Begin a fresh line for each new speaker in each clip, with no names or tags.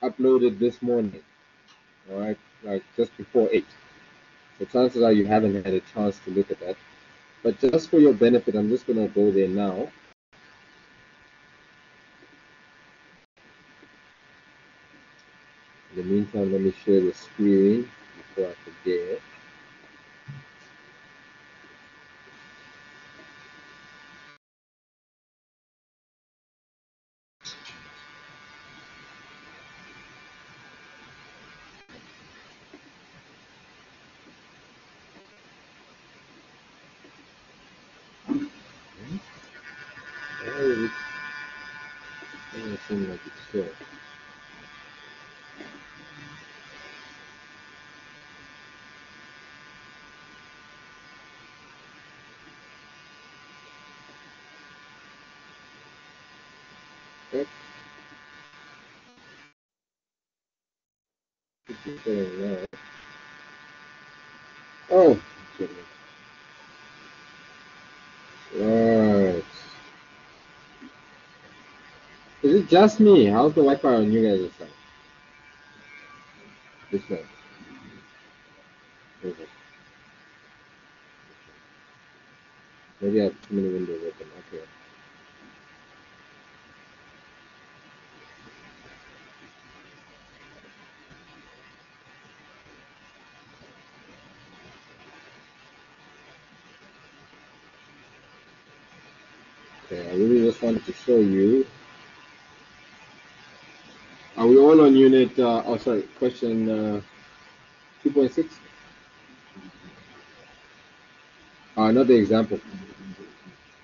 uploaded this morning, all right, like just before 8. So chances are you haven't had a chance to look at that. But just for your benefit, I'm just going to go there now. In the meantime, let me share the screen before I forget. Why is it doesn't seem like it's so? Okay. Should be showing now. Oh, goodness. Right. Is it just me? How's the Wi-Fi on you guys' side? This one. Okay. Maybe I have too many windows open. Okay. Okay. I really just wanted to show you. Are we all on unit? Oh, sorry. Question 2.6. Not the example.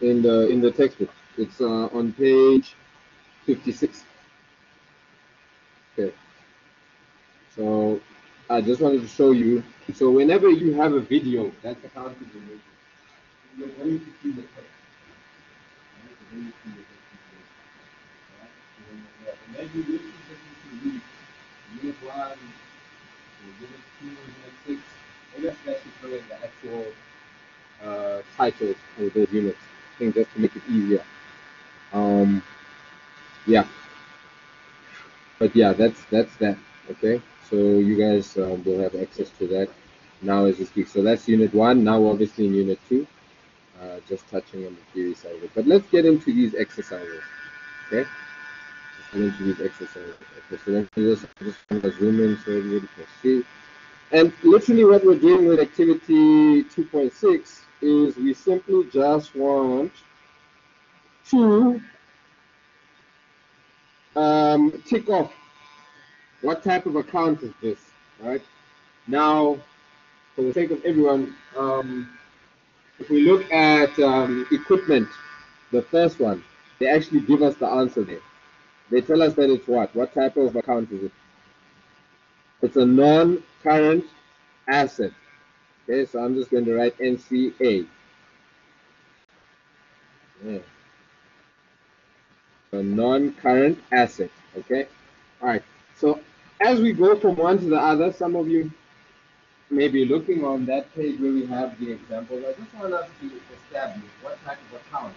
In the textbook. It's on page 56. Okay. So I just wanted to show you. So whenever you have a video, that's accounted in. You're going to see the text. You're going to see the text. Alright? And then you listen to read unit 1, unit 2, unit 6. Maybe I should actually put in the actual titles of those units. I think just to make it easier. Yeah. But yeah, that's that. Okay. So you guys will have access to that now as we speak. So that's unit 1. Now obviously in unit 2. Just touching on the theory side of it. But let's get into these exercises. Okay. Let's get into these exercises. Okay. So let me just zoom in so everybody can see. And literally what we're doing with activity 2.6 is we simply just want to tick off what type of account is this, right? Now, for the sake of everyone, if we look at equipment, the first one, they actually give us the answer there. They tell us that it's what? What type of account is it? It's a non-current asset. Okay, so I'm just going to write NCA. Yeah. A non-current asset. Okay. All right. So as we go from one to the other, some of you may be looking on that page where we have the examples. I just want us to establish what type of account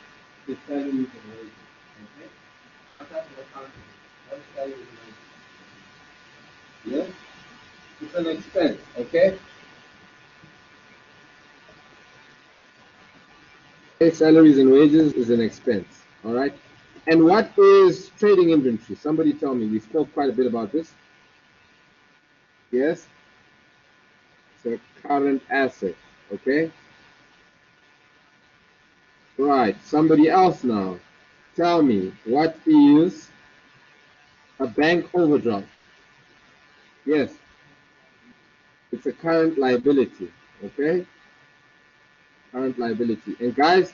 is salaries and wages. Okay. What type of account is it? What is salaries and wages? Yes. It's an expense. Okay. Salaries and wages is an expense. All right. And what is trading inventory? Somebody tell me. We spoke quite a bit about this. Yes. It's a current asset. Okay. Right. Somebody else now. Tell me, what is a bank overdraft? Yes. It's a current liability. Okay. Current liability. And guys,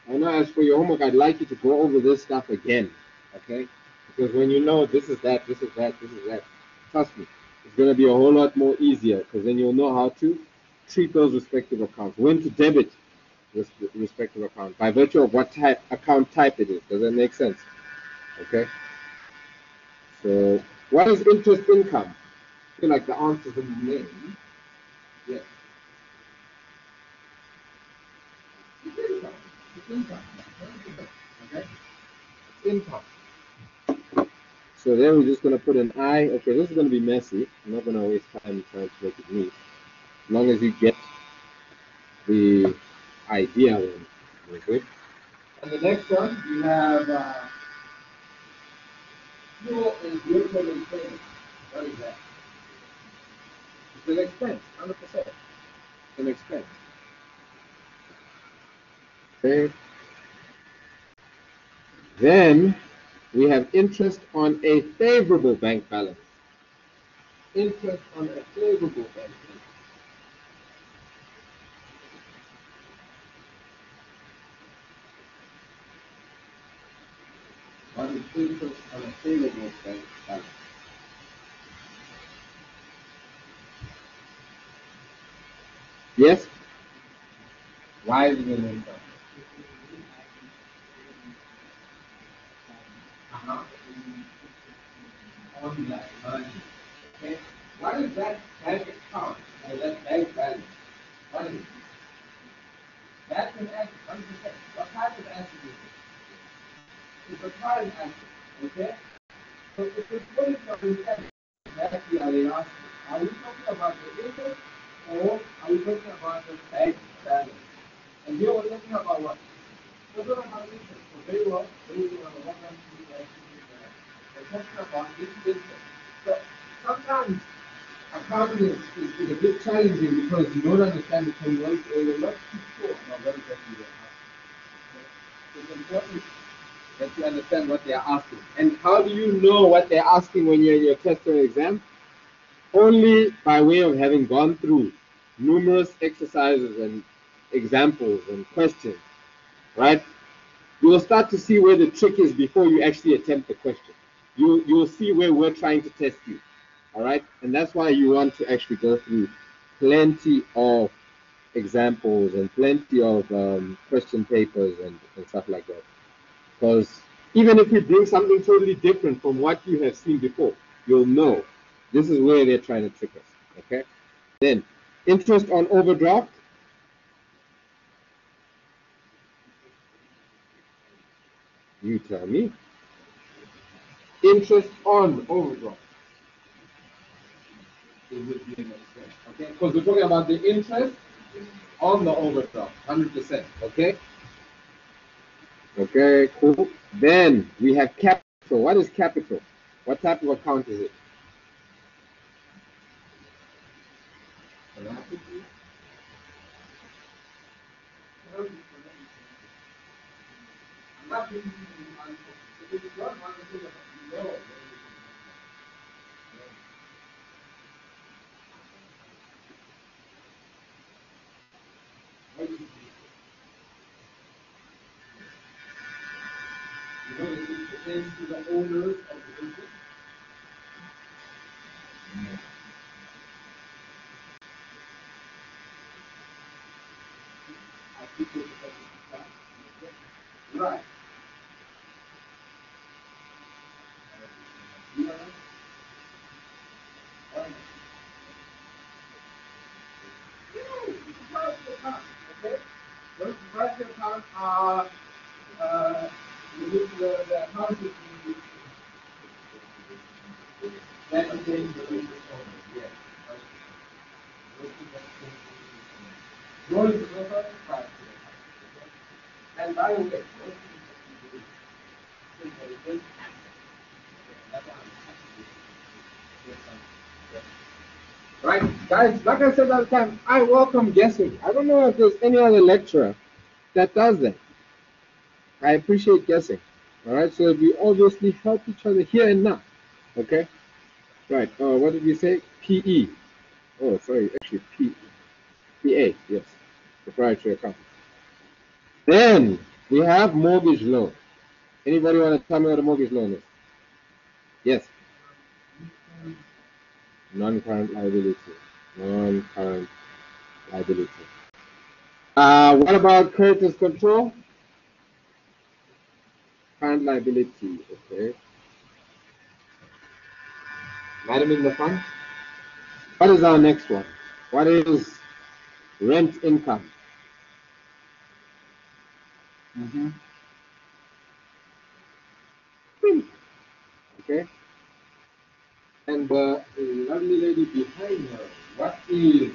I know as for your homework, I'd like you to go over this stuff again. Okay. Because when you know this is that, this is that, this is that, trust me, it's going to be a whole lot more easier because then you'll know how to treat those respective accounts, when to debit this respective account by virtue of what type account type it is. Does that make sense? Okay. So what is interest income? I feel like the answer's in the name. Yes. It's income. It's income. Okay. It's income. So then we're just going to put an I. Okay, this is going to be messy. I'm not going to waste time trying to make it neat. As long as you get the idea, then we're good. And the next one, we have fuel and vehicle maintenance. What is that? It's an expense, 100%. It's an expense. Okay. Then we have interest on a favorable bank balance. Interest on a favorable bank balance. What is interest on a favorable bank balance? Yes? Why is it an income? On that money. Okay? What is that bank account or that bank balance? What is it? That's an asset, 100%. What type of asset is it? It's a current asset. Okay? So if it's what is your intent, exactly are they asking? Are we talking about the interest or are we talking about the bank balance? And here we're talking about what? We're talking about interest. So very well, very well, what I'm we're talking about this interest. So sometimes accounting is a bit challenging because you don't understand the terminology or you're not too sure about what exactly they're asking. So it's important that you understand what they're asking. And how do you know what they're asking when you're in your test or exam? Only by way of having gone through numerous exercises and examples and questions, right? You will start to see where the trick is before you actually attempt the question. You will see where we're trying to test you, all right? And that's why you want to actually go through plenty of examples and plenty of question papers and stuff like that. Because even if you bring something totally different from what you have seen before, you'll know this is where they're trying to trick us, okay? Then, interest on overdraft. You tell me. Interest on overdraft. It would be an expense, okay? Because we're talking about the interest on the overdraft, 100%, okay? Okay, cool. Then we have capital. What is capital? What type of account is it? To the owners of the business. Right. Okay. Those proprietary accounts are the account is that contains the business owner. Yes. Those are proprietary accounts. And by the way, right, guys, like I said all the time, I welcome guessing. I don't know if there's any other lecturer that does that. I appreciate guessing. All right, so we obviously help each other here and now. Okay, right. What did we say? PE. Oh, sorry, actually PA. Yes, proprietary account. Then we have mortgage loan. Anybody want to tell me what a mortgage loan is? Yes. Non-current liability. Non-current liability. What about creditors control? Current liability. Okay. Madam in the front. What is our next one? What is rent income? Mm-hmm. Okay. And the lovely lady behind her, what's the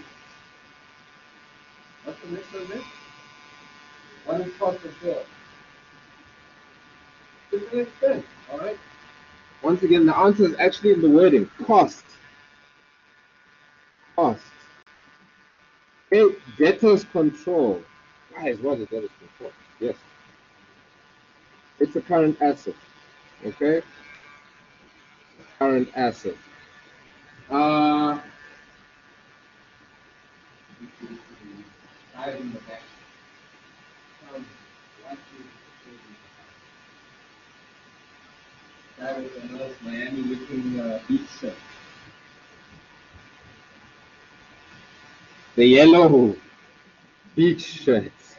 next one there? What is cost of sale? It's an expense, all right? Once again, the answer is actually in the wording, cost. Cost. Okay, debtors control. Guys, what is debtors control? Yes. It's a current asset, okay? Current asset. In the back. That is a nice Miami looking beach shirt. The yellow beach shirts.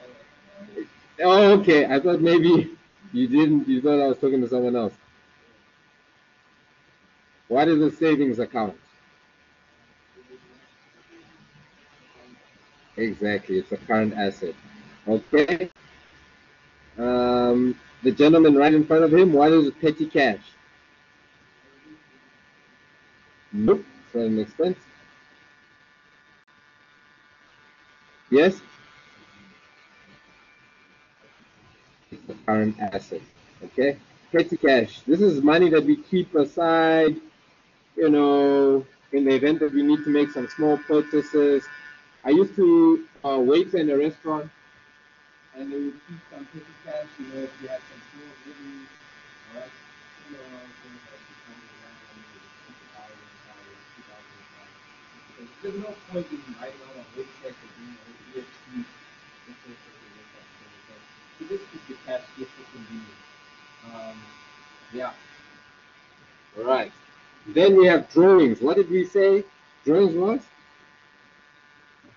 Oh, okay. I thought maybe you didn't. You thought I was talking to someone else. What is a savings account? Exactly. It's a current asset. Okay. The gentleman right in front of him. What is petty cash? Nope. It's not an expense. Yes. It's a current asset. Okay. Petty cash. This is money that we keep aside, you know, in the event that we need to make some small purchases. I used to wait in a restaurant, and they would keep some petty cash, you know, if you had some small goodies, all right, you know, things like $600, $2,000, because there's no point in writing out a whole check or doing a whole EFT. So just keep the cash just for convenience. Yeah. All right. Then we have drawings. What did we say? Drawings was?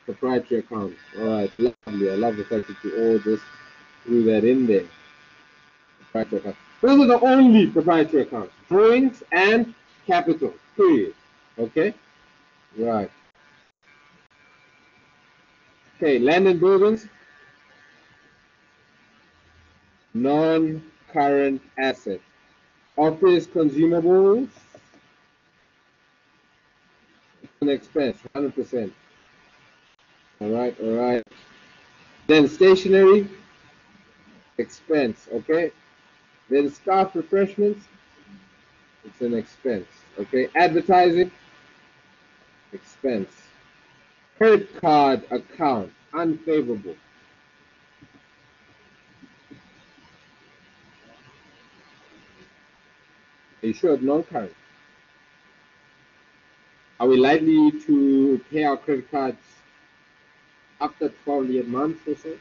Proprietary account. All right. Lovely. I love the fact that you all just threw that in there. Proprietary account. Those are the only proprietary accounts. Drawings and capital. Period. Okay? Right. Okay. Land and buildings. Non-current asset. Office consumables. An expense. 100%. All right. All right. Then stationery. Expense. Okay. Then staff refreshments. It's an expense. Okay. Advertising. Expense. Credit card account. Unfavorable. Are you sure? Non-current. Are we likely to pay our credit cards after probably a month or so?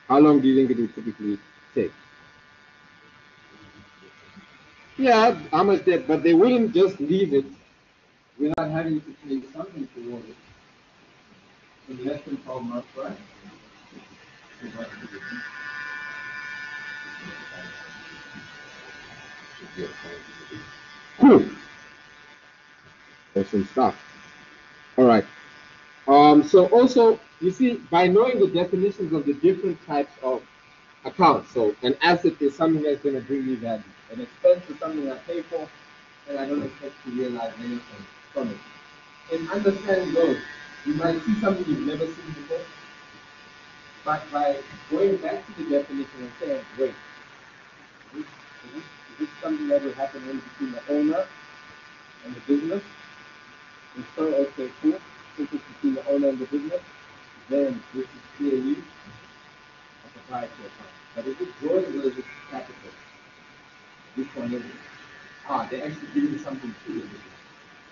How long do you think it would typically take? Yeah, how much debt? But they wouldn't just leave it without having to pay something toward it in less than 12 months, right? Cool. Awesome stuff. All right. So also, you see, by knowing the definitions of the different types of accounts, so an asset is something that's going to bring me value. An expense is something I pay for, and I don't expect to realize anything from it. In understanding those, you might see something you've never seen before, but by going back to the definition and saying, wait, is this something that will happen only between the owner and the business? And so, okay, cool. Since it's between the owner and the business, then this is clearly a proprietary account. But if it's drawing or is it capital? Which one is it? They're actually giving something to the business.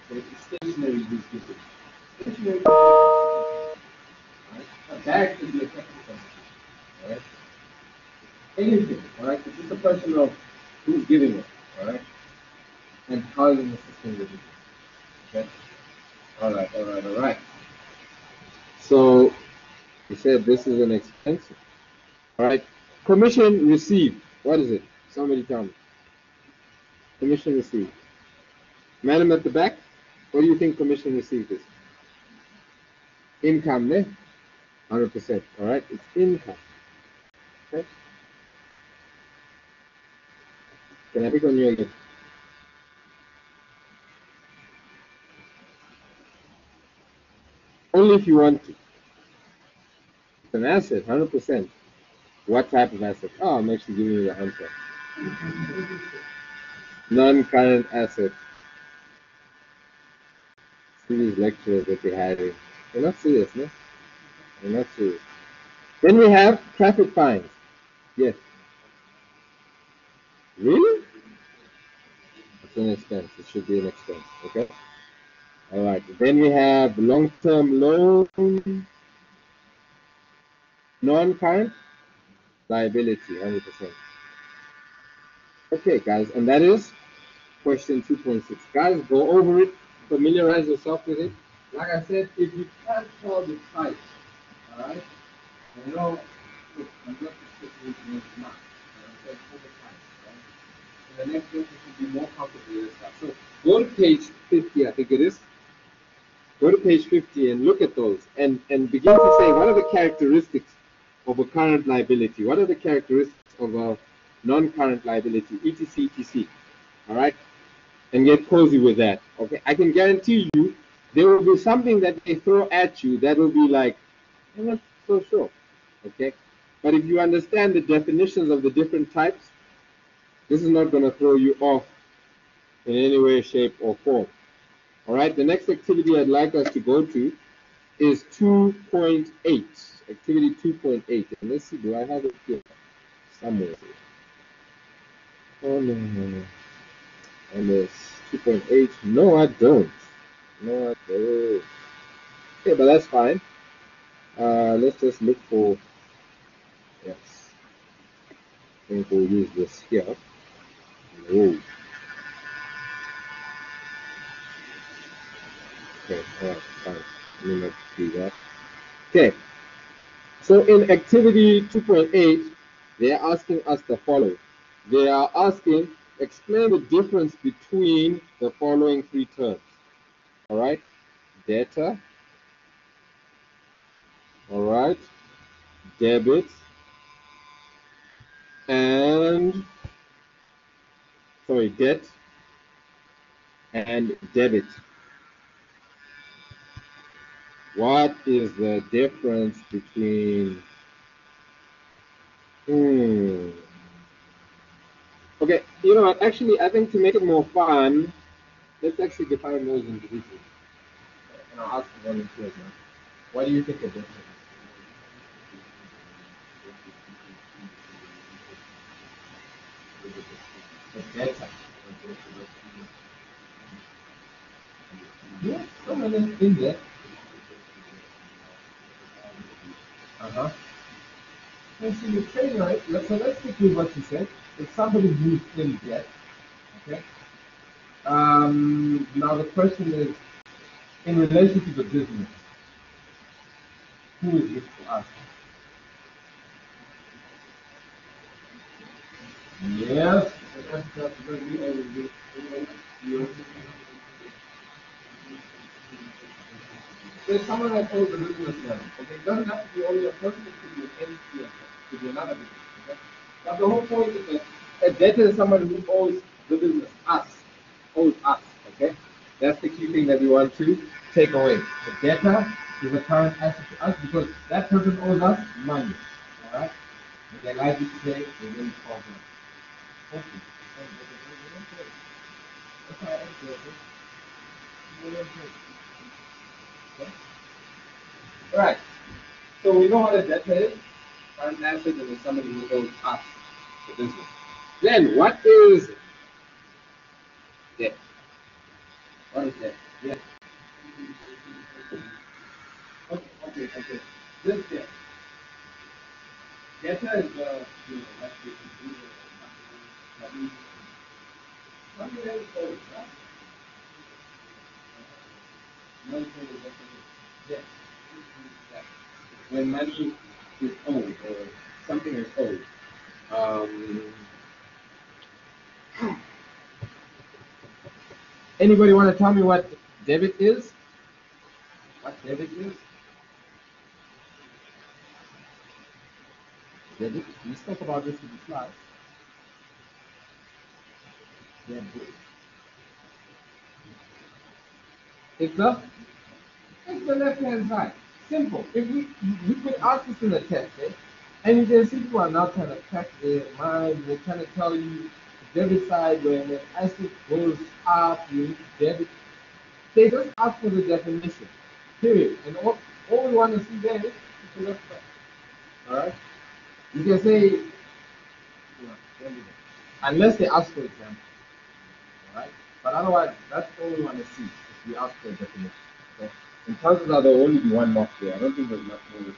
So it's stationary use business. Stationary use, right? A bag could be a capital, right? Anything, all right? It's just a question of who's giving it, all right? And how you're going to sustain the business. Okay? All right, all right, all right. So you said this is an expense. All right. Commission received. What is it? Somebody tell me. Commission received. Madam at the back, what do you think commission received is? Income, ne? 100%. All right. It's income. Okay. Can I pick on you again? only if you want to. It's an asset, 100%. What type of asset? Oh, I'm actually giving you the answer. Non-current asset. See these lecturers that you're having. They're not serious, no? They're not serious. Then we have traffic fines. Yes. Really? It's an expense. It should be an expense. Okay. All right. Then we have long-term loan, non-current liability, 100%. Okay, guys, and that is question 2.6. Guys, go over it, familiarize yourself with it. Like I said, if you can't tell the type, all right, you know, look, I'm not specifically doing math. I'm saying over time, right? In the next week, you should be more comfortable with this stuff. So go to page 50, I think it is. Go to page 50 and look at those and begin to say, what are the characteristics of a current liability? What are the characteristics of a non-current liability, etc., etc., all right? And get cozy with that, okay? I can guarantee you there will be something that they throw at you that will be like, I'm not so sure, okay? But if you understand the definitions of the different types, this is not going to throw you off in any way, shape, or form. All right, the next activity I'd like us to go to is 2.8, activity 2.8. And let's see, do I have it here somewhere? Oh, no. And it's 2.8. No, I don't. No, I don't. Okay, but that's fine. Let's just look for, yes. I think we'll use this here. Whoa. Okay, all right, fine. Let me not do that. Okay, so in activity 2.8, they're asking us the following. They are asking, explain the difference between the following three terms. All right, debtor, all right, debit, and, sorry, debt and debit. What is the difference between, Okay, you know what, actually, I think to make it more fun, let's actually define those individually. And I'll ask the volunteers now. What do you think of this? The debtor. Yeah, someone in there. Uh-huh. And so you're saying, right? So let's stick with what you said. If somebody who's in debt, okay? Now the question is, in relation to the business, who is this for us? Yes. There's someone that owes the business money. Okay, it doesn't have to be only a person, it could be an entity, it could be another business. Okay? But the whole point is that a debtor is somebody who owes the business, us, owes us. Okay, that's the key thing that we want to take away. The debtor is a current asset to us because that person owes us money. All right, and they're likely to pay within 12 months. Thank you. That's how I answer it. Okay. All right. So we know what a debtor is. Current asset is somebody who owes us, the business. Then what is debt? What is debt? Yes. Okay. This debt. Debtor is something that is owed, right? Money is debt. When money is owed or something is owed. Anybody want to tell me what debit is? What debit is? Debit. We spoke about this in the slides. Debit. It's the It's the left-hand side. Simple. If we could ask this in the test, eh? And you can see people are now trying to crack their mind. They're trying to tell you the debit side when the asset goes up, you need to debit. They just ask for the definition. Period. And all we want to see there is the left side. Alright? You can say, unless they ask for example. Alright? But otherwise, that's all we want to see if we ask for a definition. Okay? And chances are there will only be one mark there. I don't think there's much more.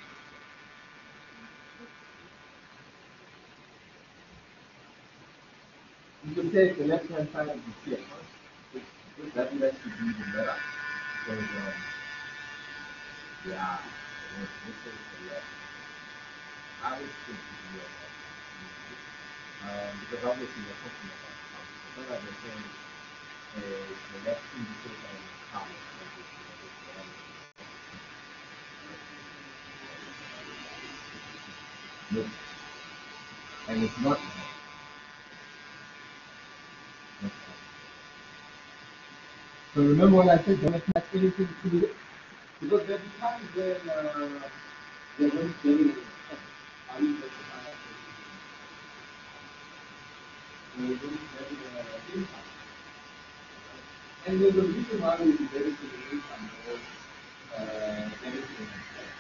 You can say the left hand side is the here. That will actually be the better. Because, yeah, this is the left. I would think the left. Because obviously we're talking about column. So that we're saying the left indicator in the column. Look. And it's not. So remember what I said, don't attach anything to it. Because there be times when they're going to get it. Are you income? And there's a reason why we debit to the income or debit to the expense.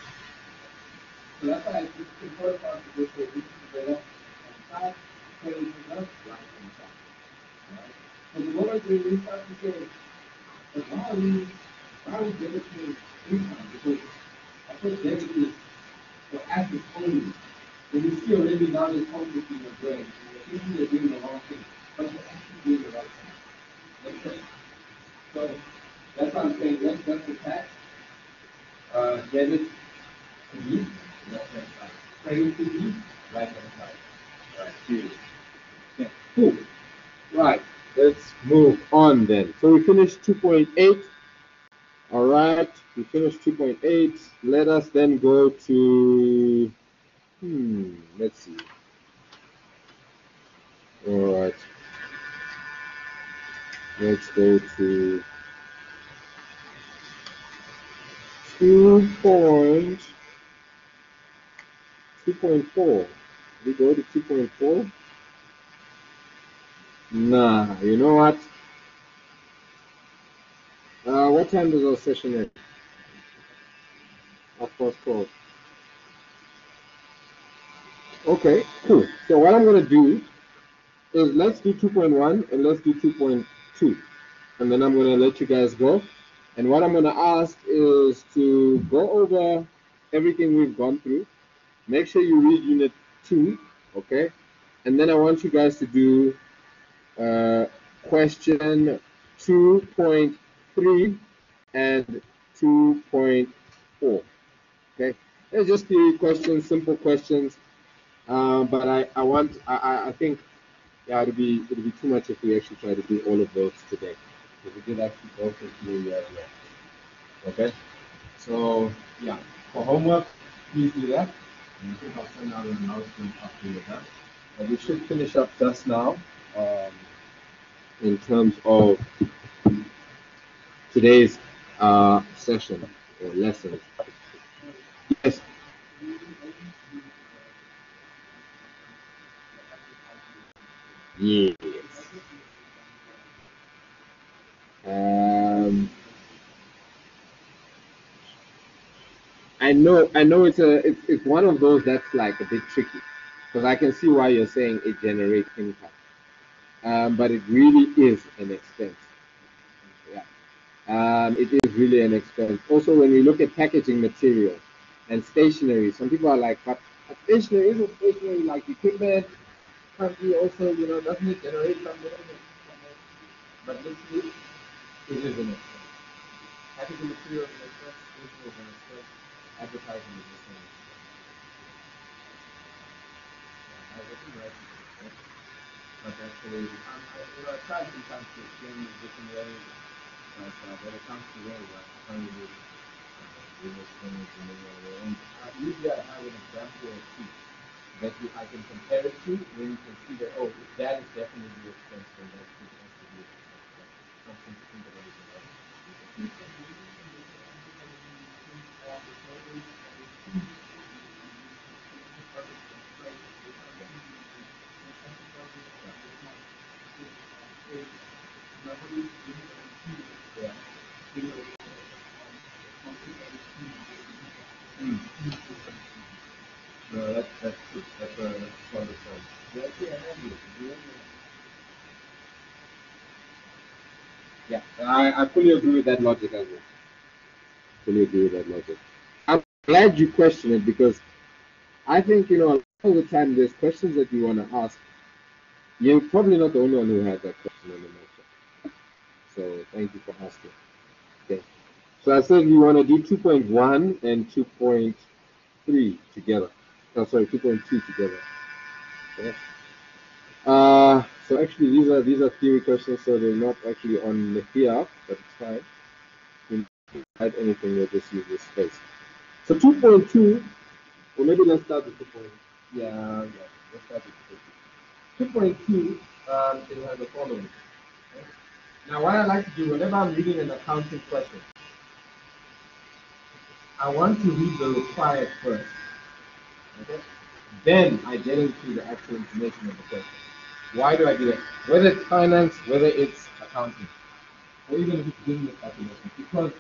So that's why it's important for us to just say this is the left hand side, credit to the right hand side. Right? So the moment we start to say, why are we debiting income? Because I thought debit is for assets only. When you see already now there's conflict in your brain, and you're thinking you're doing the wrong thing, but you're actually doing the right thing. Makes sense? So that's what I'm saying. Let's attach debit to the left hand side, credit to the right hand side. Right, period. Okay, cool. Right, let's move on then. So we finished 2.8. All right, we finished 2.8. Let us then go to, let's see. All right, let's go to 2.4. We go to 2.4. Nah, you know what? What time does our session end? Of course, 12. Okay, cool. So what I'm gonna do is let's do 2.1 and let's do 2.2, and then I'm gonna let you guys go. And what I'm gonna ask is to go over everything we've gone through. Make sure you read Unit 2, okay? And then I want you guys to do question 2.3 and 2.4. Okay, they're just theory questions, simple questions. But I think, yeah, it'd be too much if we actually try to do all of those today. Because we did actually go through theory as well. Okay, so yeah, for homework, please do that. And I think I'll send out an announcement after you're done. But we should finish up just now. In terms of today's session or lesson. Yes. Yes. I know it's one of those that's like a bit tricky because I can see why you're saying it generates income. But it really is an expense. Yeah. It is really an expense. Also, when we look at packaging material and stationery, some people are like, but stationery isn't stationery like equipment. Country also, doesn't it generate some revenue? But literally, it is an expense. Packaging material is an expense, stationery is an expense, advertising is the same. I think right. But that's the way I try sometimes to explain it different ways. But when it comes to real work, I can't really explain it in any other way. And usually I have an example or two that I can compare it to, where you can see that, oh, if that is definitely the expense, then that could also be expense. Something to think about it. No, that's true. That's a solid point. Yeah, I fully agree with that logic as well. Fully agree with that logic. I'm glad you question it because I think, a lot of the time there's questions that you want to ask. You're probably not the only one who had that question in the motion. So thank you for asking. Okay. So I said you want to do 2.1 and 2.3 together. Oh, sorry, 2.2 together. Okay. So actually these are theory questions, so they're not actually on the here, but it's fine. You can write anything, we'll just use this space. So 2.2, or maybe let's start with 2. Yeah, let's start with 2.2. 2.2, it has the following. Okay? Now what I like to do whenever I'm reading an accounting question, I want to read the required first. Okay? Then I get into the actual information of the question. Why do I do that? Whether it's finance, whether it's accounting, or even if it's business calculation, because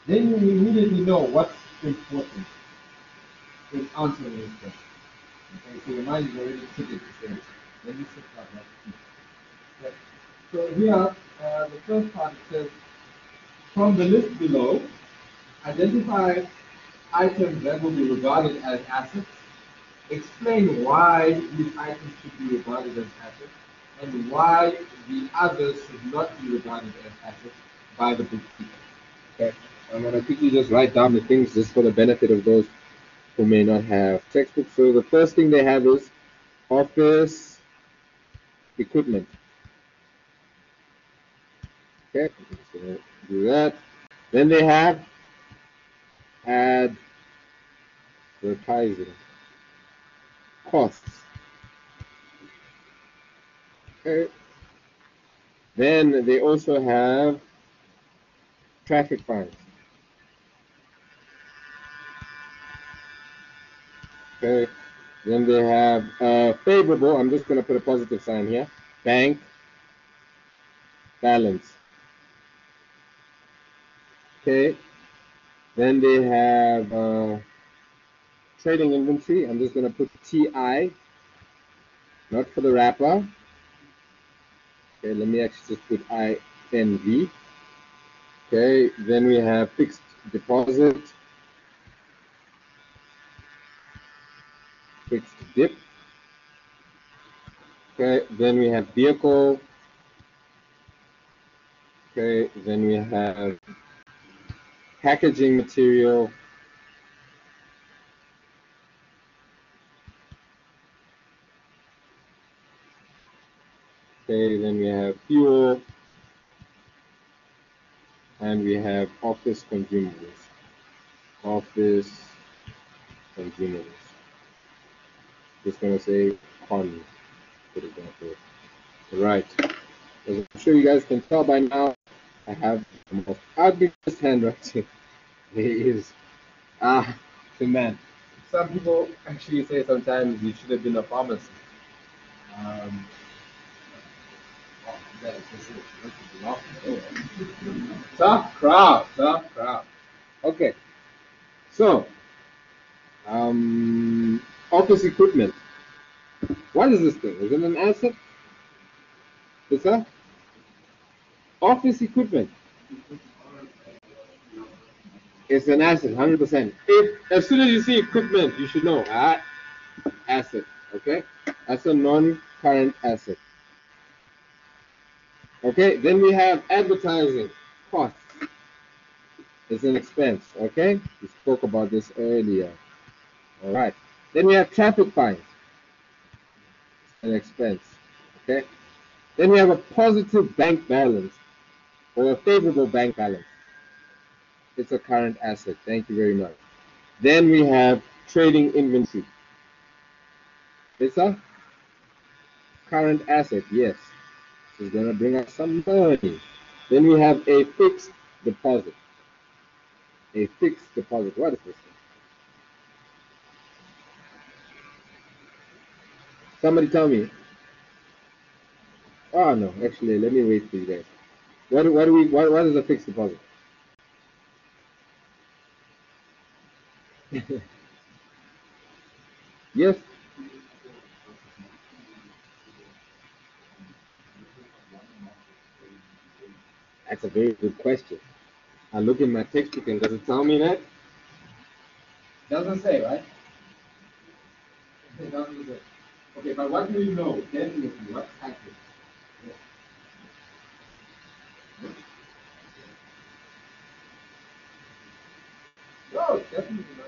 then you immediately know what's important in answering this question. Okay, so your mind is already triggered to say, let me sit down. Okay. So here, the first part it says, from the list below, identify items that will be regarded as assets. Explain why these items should be regarded as assets and why the others should not be regarded as assets by the bookkeeper. Okay, I'm going to quickly just write down the things just for the benefit of those who may not have textbooks. So the first thing they have is office equipment. Okay, I'm just going to do that. Then they have advertising costs. Okay. Then they also have traffic fines. Okay. Then they have favorable. I'm just going to put a positive sign here. Bank balance. Okay. Then they have trading inventory. I'm just going to put TI, not for the wrapper. Okay. Let me actually just put INV. Okay. Then we have fixed deposit, fixed dip. Okay. Then we have vehicle. Okay. Then we have packaging material. Okay, then we have fuel, and we have office consumables. Office consumables. Just gonna say con, for example. Right. As I'm sure you guys can tell by now, I have the most ugliest handwriting. There is. So man, some people actually say sometimes you should have been a pharmacist. Um, that is tough crowd, tough crowd. Okay, so office equipment. What is this thing? Is it an asset? It's a office equipment. It's an asset, 100%. If as soon as you see equipment, you should know asset. Okay, that's a non-current asset. Okay, then we have advertising costs. It's an expense. Okay, we spoke about this earlier. All right. Then we have traffic fines. It's an expense. Okay. Then we have a positive bank balance or a favorable bank balance. It's a current asset. Thank you very much. Then we have trading inventory. It's a current asset. Yes. This is going to bring us some money. Then we have a fixed deposit. A fixed deposit. What is this? Somebody tell me. Oh no, actually, let me wait for you guys. What is a fixed deposit? Yes. That's a very good question. I look in my textbook and does it tell me that? Doesn't say, right? It doesn't say. Okay, but what do you know? Definitely, what's happening? No, definitely not.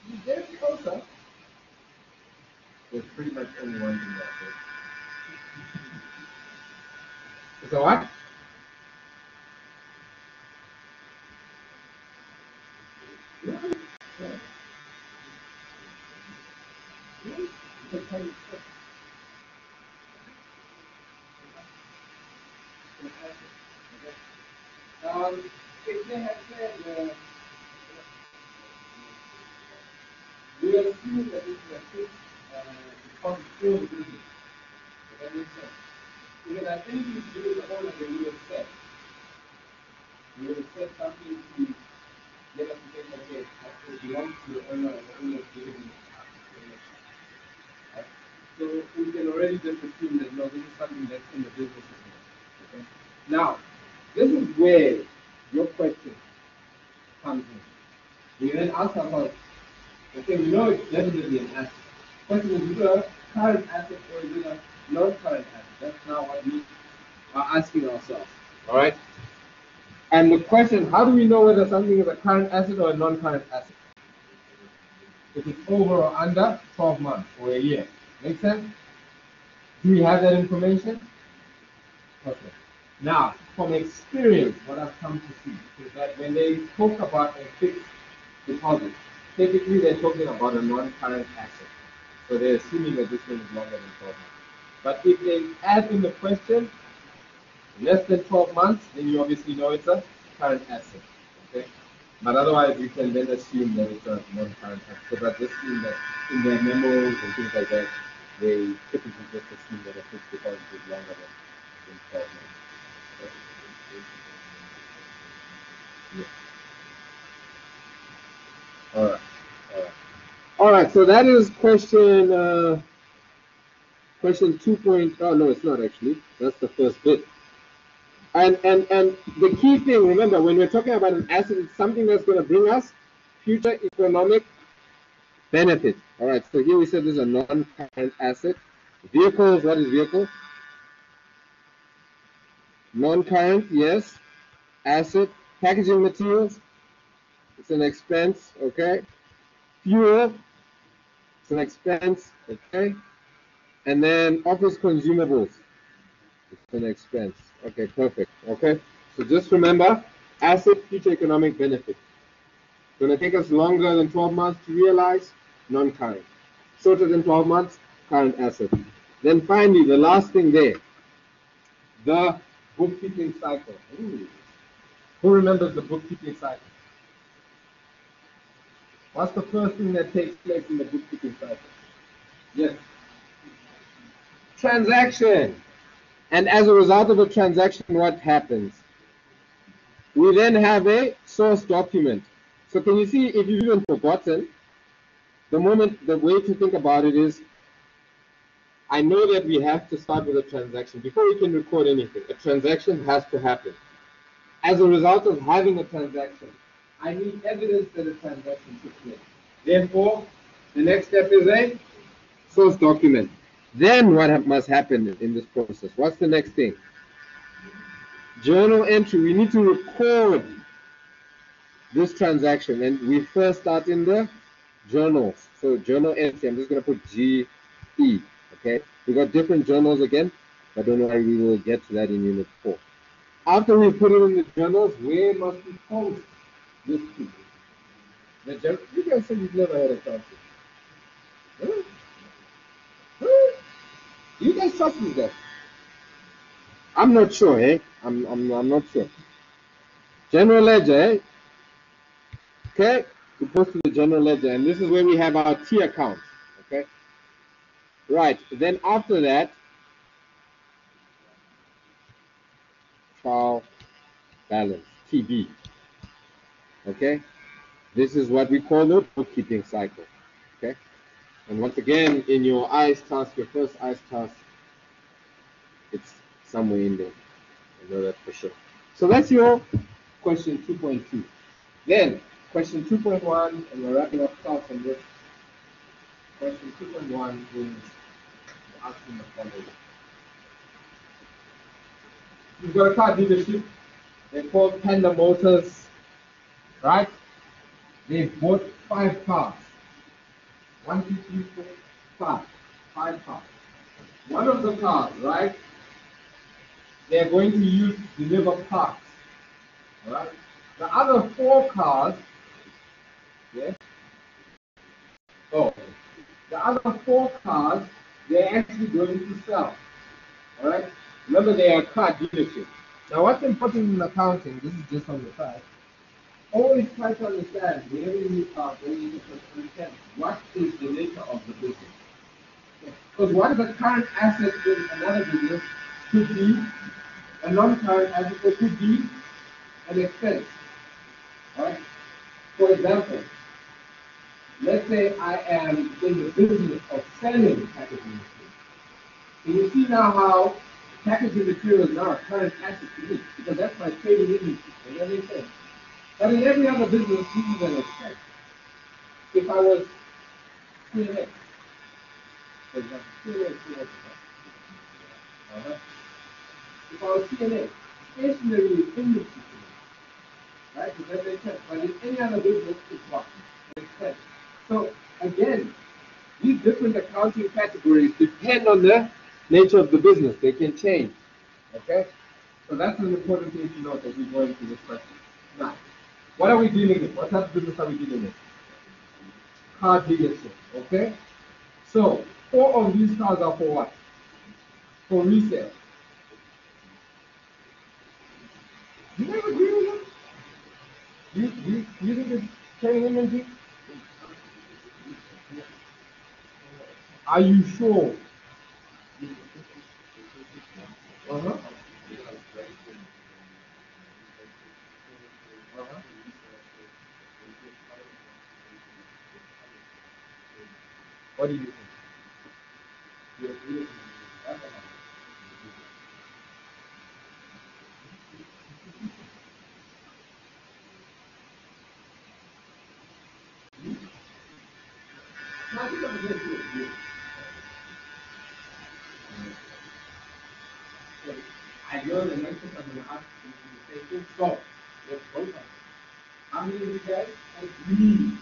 You're very closer. There's pretty much only one thing that's it. So what? If they had said, we assume that this is a fixed deposit for the business. Does that make sense? Because I think you do the whole of the we have said. We have said something to get us to think, okay, it belongs to the owner and the owner is giving it up. Right? So we can already just assume that no, this is something that's in the business as well. Okay? Now, this is where your question comes in. We then ask ourselves, okay, we know it's definitely an asset. Question is it a current asset or is it a non-current asset? That's now what we are asking ourselves. All right. And the question, how do we know whether something is a current asset or a non-current asset? If it's over or under 12 months or a year. Make sense? Do we have that information? Okay. Now, from experience, what I've come to see is that when they talk about a fixed deposit, typically they're talking about a non-current asset. So they're assuming that this one is longer than 12 months. But if they add in the question less than 12 months, then you obviously know it's a current asset. Okay? But otherwise, you can then assume that it's a non-current asset. Because I've just seen that in their memos and things like that, they typically just assume that a fixed deposit is longer than 12 months. Okay? Yeah. All right. All right. All right. So that is question 2 point. Oh no, it's not actually. That's the first bit. And the key thing, remember, when we're talking about an asset, it's something that's going to bring us future economic benefit. All right. So here we said this is a non-current asset. Vehicles. What is vehicle? Non-current. Yes. Asset. Packaging materials. It's an expense. Okay. Fuel. It's an expense. Okay. And then office consumables. It's an expense. Okay, perfect. Okay, so just remember, asset, future economic benefit. Going to take us longer than 12 months to realize, non-current. Shorter than 12 months, current asset. Then finally, the last thing there, the bookkeeping cycle. Ooh. Who remembers the bookkeeping cycle? What's the first thing that takes place in the bookkeeping cycle? Yes. Transaction. And as a result of a transaction, what happens? We then have a source document. So can you see, if you've even forgotten, the way to think about it is, I know that we have to start with a transaction. Before we can record anything, a transaction has to happen. As a result of having a transaction, I need evidence that a transaction took place. Therefore, the next step is a source document. Then what must happen in this process? What's the next thing? Journal entry. We need to record this transaction, and we first start in the journals. So journal entry, I'm just going to put GE. Okay, we got different journals again, but don't worry, we will get to that in unit 4. After we put it in the journals, where must we post this to? You guys said you've never heard of accounting. Huh? Huh? You guys trust me then? I'm not sure, eh? I'm not sure. General ledger, eh? Okay, we post to the general ledger, and this is where we have our T accounts. Okay, right. Then after that, trial balance (TB). Okay, this is what we call the bookkeeping cycle. Okay, and once again, in your ICE task, your first ICE task, it's somewhere in there. I know that for sure. So that's your question 2.2. Then question 2.1, and we're wrapping up class on this. Question 2.1 is asking the following. You've got a car dealership. They're called Panda Motors, right? They bought 5 cars. 1, 2, 3, 4, 5. 5 cars. One of the cars, right? They're going to use to deliver parts. Alright? The other 4 cars, yes? Oh, the other 4 cars, they're actually going to sell. Alright? Remember, they are a car dealership. Now, what's important in accounting, this is just on the side, always try to understand, whenever you are going to understand what is the nature of the business. Because what is a current asset in another business could be a non-current asset, or could be an expense. Right? For example, let's say I am in the business of selling packaging material. So you see now how packaging material is now a current asset to me, because that's my trading inventory. Does that make sense? But in every other business, this is an expense. If I was CNA, for example, CNA, if I was CNA, stationary is inventory to me, right? Does that make sense? But in any other business, it's what? Makes sense. So again, these different accounting categories depend on the nature of the business. They can change. Okay? So that's an important thing to note as we go into this question. Now, what are we dealing with? What type of business are we dealing with? Car dealership. Okay? So 4 of these cars are for what? For resale. Do you guys agree with that? You think it's trading inventory? Are you sure? Uh-huh. Uh-huh. What do you think? You agree with me? I think I'm going to agree. I know the next time I'm going to ask you to say things. So, let's go back. How many of you guys agree with me?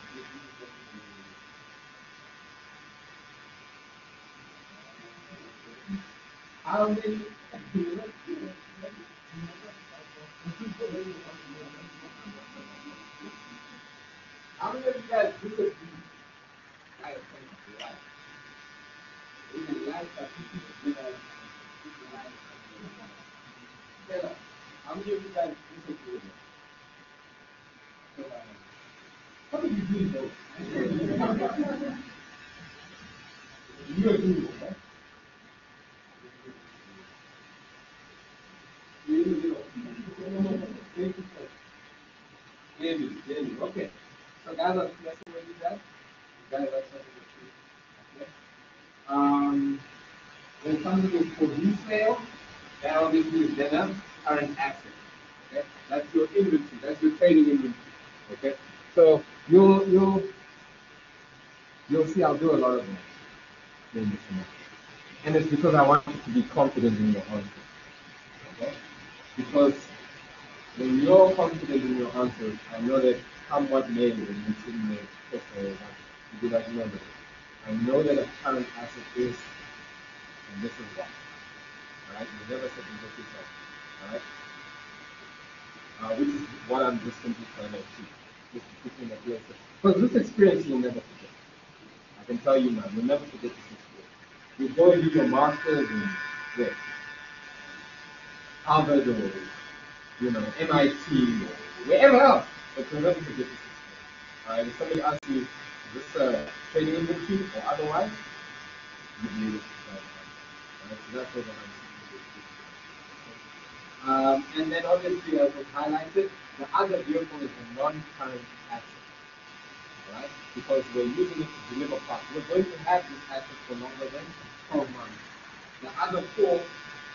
How many? How many of you guys disagree? I think right. Even life that people realize. Taylor, how many of you guys disagree with me? What did you do though? You agree with that? You in the middle. Maybe. Okay. So guys are messing with you guys? Guys are messing with you. Okay. When something is for resale, that obviously is then a current asset. Okay. That's your inventory. That's your trading inventory. Okay. So you'll see I'll do a lot of that in this semester. And it's because I want you to be confident in your answers. Okay? Because when you're confident in your answers, I know that come what may, when you sit in the test or exam, you be like, no, I know that a current asset is, and this is why. Alright? You never second guess yourself. Alright? Which is what I'm just simply trying to achieve.
just to put in a place. Because this experience you'll never forget. I can tell you now, you'll never forget this experience. You go and do your masters in where? Harvard or MIT or wherever else, but you'll never forget this experience. If somebody asks you, is this trading inventory or otherwise, you do it. So that's what I'm saying. And then obviously, as was highlighted, the other vehicle is a non-current asset, right? Because we're using it to deliver parts. We're going to have this asset for longer than 12 months. The other four,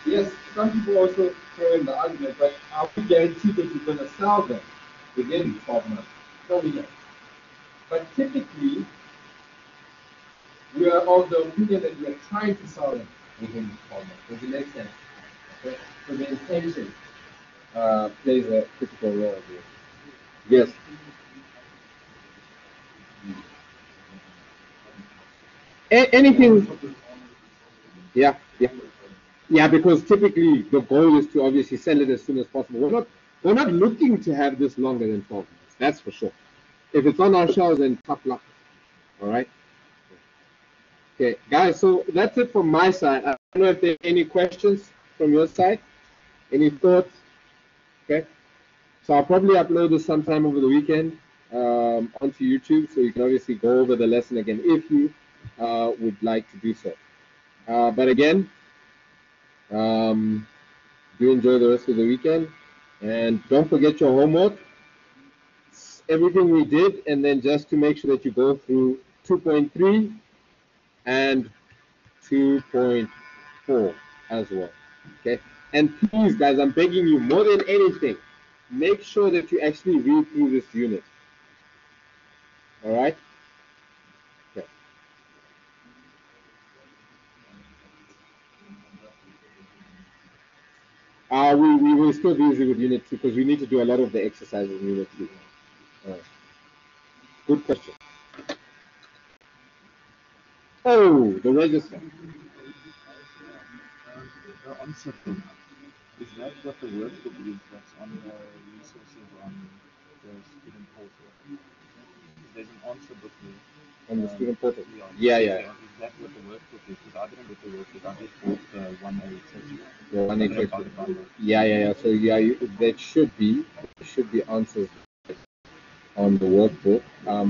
yes, some people also throw in the argument, but are we guaranteed that you're going to sell them within 12 months? No, we don't. But typically, we are of the opinion that we are trying to sell them within 12 months. Does it make sense? Okay? So the intention plays a critical role here.
Yes. Anything? Yeah, because typically the goal is to obviously sell it as soon as possible. We're not looking to have this longer than 12 months. That's for sure. If it's on our shelves, then tough luck. All right. Okay, guys. So that's it from my side. I don't know if there are any questions from your side. Any thoughts? Okay. So I'll probably upload this sometime over the weekend onto YouTube, so you can obviously go over the lesson again if you would like to do so. But again, do enjoy the rest of the weekend, and don't forget your homework. Everything we did, and then just to make sure that you go through 2.3 and 2.4 as well. Okay. And please, guys, I'm begging you more than anything, make sure that you actually read through this unit. All right. Okay. We will still be busy with Unit 2 because we need to do a lot of the exercises in Unit 2. Good question. Oh, the register.
The answer book. Is that what the workbook is that's on the resources on the student portal? There's an answer book there.
On the student portal?
Yeah.
Yeah.
Is that what the workbook is? Because I didn't get the workbook. I just bought the 1A
The 1A. Yeah. So that should be answers on the workbook,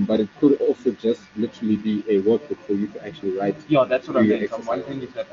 but it could also just literally be a workbook for you to actually write.
Yeah, that's what I meant.
I'm
wondering if that